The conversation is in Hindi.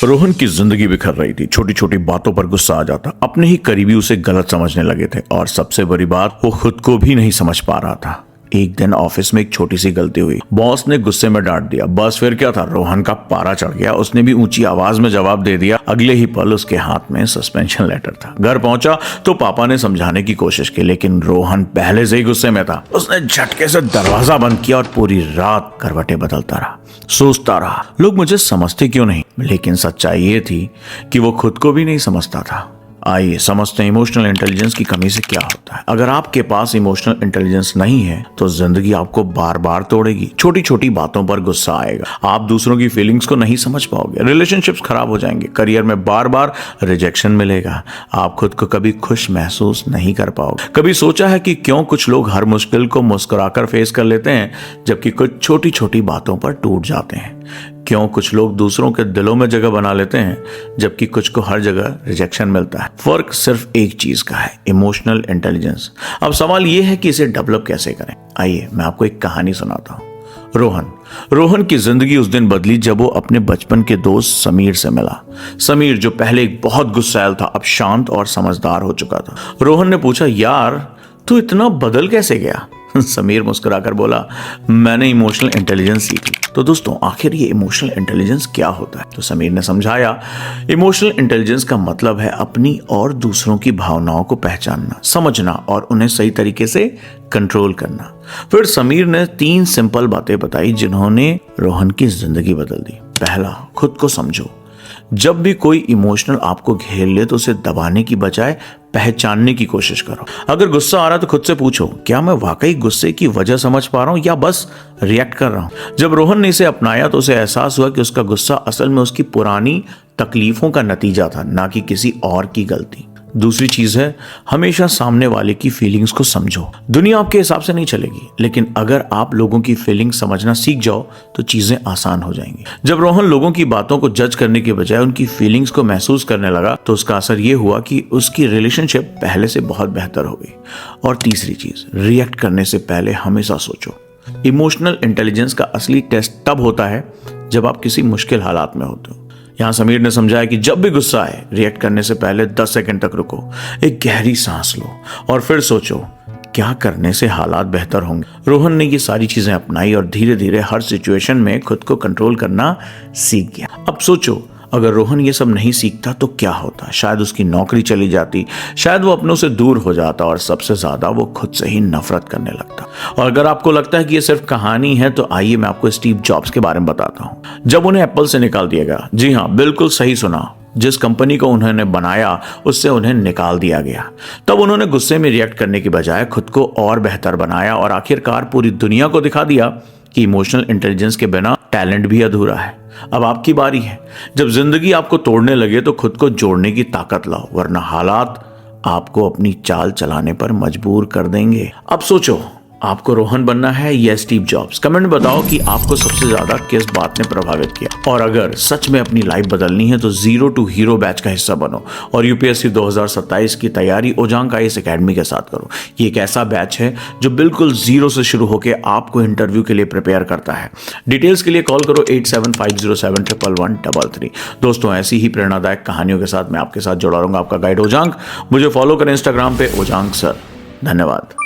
रोहन की जिंदगी बिखर रही थी। छोटी छोटी बातों पर गुस्सा आ जाता, अपने ही करीबी उसे गलत समझने लगे थे और सबसे बड़ी बात, वो खुद को भी नहीं समझ पा रहा था। एक दिन ऑफिस में एक छोटी सी गलती हुई, बॉस ने गुस्से में डांट दिया। बस फिर क्या था, रोहन का पारा चढ़ गया। उसने भी ऊंची आवाज में जवाब दे दिया। अगले ही पल उसके हाथ में सस्पेंशन लेटर था। घर पहुंचा तो पापा ने समझाने की कोशिश की, लेकिन रोहन पहले से ही गुस्से में था। उसने झटके से दरवाजा बंद किया और पूरी रात करवटें बदलता रहा, सोचता रहा, लोग मुझे समझते क्यों नहीं। लेकिन सच्चाई ये थी कि वो खुद को भी नहीं समझता था। आइए समझते हैं इमोशनल इंटेलिजेंस की कमी से क्या होता है। अगर आपके पास इमोशनल इंटेलिजेंस नहीं है तो जिंदगी आपको बार बार तोड़ेगी। छोटी छोटी बातों पर गुस्सा आएगा, आप दूसरों की फीलिंग्स को नहीं समझ पाओगे, रिलेशनशिप्स खराब हो जाएंगे, करियर में बार बार रिजेक्शन मिलेगा, आप खुद को कभी खुश महसूस नहीं कर पाओगे। कभी सोचा है कि क्यों कुछ लोग हर मुश्किल को मुस्कुराकर फेस कर लेते हैं जबकि कुछ छोटी छोटी बातों पर टूट जाते हैं? क्यों कुछ लोग दूसरों के दिलों में जगह बना लेते हैं जबकि कुछ को हर जगह रिजेक्शन मिलता है? फर्क सिर्फ एक चीज का है, इमोशनल इंटेलिजेंस। अब सवाल यह है कि इसे डेवलप कैसे करें। आइए मैं आपको एक कहानी सुनाता हूं। रोहन की जिंदगी उस दिन बदली जब वो अपने बचपन के दोस्त समीर से मिला। समीर जो पहले एक बहुत गुस्सैल था, अब शांत और समझदार हो चुका था। रोहन ने पूछा, यार तू इतना बदल कैसे गया? समीर मुस्कुराकर बोला, मैंने इमोशनल इंटेलिजेंस सीखी। तो दोस्तों, आखिर ये इमोशनल इंटेलिजेंस क्या होता है? तो समीर ने समझाया, इमोशनल इंटेलिजेंस का मतलब है अपनी और दूसरों की भावनाओं को पहचानना, समझना और उन्हें सही तरीके से कंट्रोल करना। फिर समीर ने 3 सिंपल बातें बताई जिन्होंने रोहन की जिंदगी बदल दी। पहला, खुद को समझो। जब भी कोई इमोशनल आपको घेर ले तो उसे दबाने की बजाय पहचानने की कोशिश करो। अगर गुस्सा आ रहा है तो खुद से पूछो, क्या मैं वाकई गुस्से की वजह समझ पा रहा हूं या बस रिएक्ट कर रहा हूं? जब रोहन ने इसे अपनाया तो उसे एहसास हुआ कि उसका गुस्सा असल में उसकी पुरानी तकलीफों का नतीजा था, ना कि किसी और की गलती। दूसरी चीज है, हमेशा सामने वाले की फीलिंग्स को समझो। दुनिया आपके हिसाब से नहीं चलेगी, लेकिन अगर आप लोगों की फीलिंग्स समझना सीख जाओ तो चीजें आसान हो जाएंगी। जब रोहन लोगों की बातों को जज करने के बजाय उनकी फीलिंग्स को महसूस करने लगा तो उसका असर यह हुआ कि उसकी रिलेशनशिप पहले से बहुत बेहतर हो गई। और तीसरी चीज, रिएक्ट करने से पहले हमेशा सोचो। इमोशनल इंटेलिजेंस का असली टेस्ट तब होता है जब आप किसी मुश्किल हालात में होते हो। यहां समीर ने समझाया कि जब भी गुस्सा आए, रिएक्ट करने से पहले 10 सेकंड तक रुको, एक गहरी सांस लो और फिर सोचो क्या करने से हालात बेहतर होंगे। रोहन ने ये सारी चीजें अपनाई और धीरे धीरे हर सिचुएशन में खुद को कंट्रोल करना सीख गया। अब सोचो, अगर रोहन ये सब नहीं सीखता तो क्या होता? शायद उसकी नौकरी चली जाती, शायद वो अपनों से दूर हो जाता और सबसे ज्यादा वो खुद से ही नफरत करने लगता। और अगर आपको लगता है कि ये सिर्फ कहानी है तो आइए मैं आपको स्टीव जॉब्स के बारे में बताता हूं। जब उन्हें एप्पल से निकाल दिया गया, जी हाँ बिल्कुल सही सुना, जिस कंपनी को उन्होंने बनाया उससे उन्हें निकाल दिया गया। तब उन्होंने गुस्से में रिएक्ट करने की बजाय खुद को और बेहतर बनाया और आखिरकार पूरी दुनिया को दिखा दिया कि इमोशनल इंटेलिजेंस के बिना टैलेंट भी अधूरा है। अब आपकी बारी है। जब जिंदगी आपको तोड़ने लगे तो खुद को जोड़ने की ताकत लाओ, वरना हालात आपको अपनी चाल चलाने पर मजबूर कर देंगे। अब सोचो, आपको रोहन बनना है या स्टीव जॉब्स? कमेंट में बताओ कि आपको सबसे ज्यादा किस बात ने प्रभावित किया। और अगर सच में अपनी लाइफ बदलनी है तो 0 to हीरो बैच का हिस्सा बनो और यूपीएससी 2027 की तैयारी ओजांग IAS अकेडमी के साथ करो। ये एक ऐसा बैच है जो बिल्कुल 0 से शुरू होकर आपको इंटरव्यू के लिए प्रिपेयर करता है। डिटेल्स के लिए कॉल करो 8750711133। दोस्तों, ऐसी ही प्रेरणादायक कहानियों के साथ मैं आपके साथ जुड़ा रहूंगा, आपका गाइड ओजांग। मुझे फॉलो करें इंस्टाग्राम पे ओजांग सर। धन्यवाद।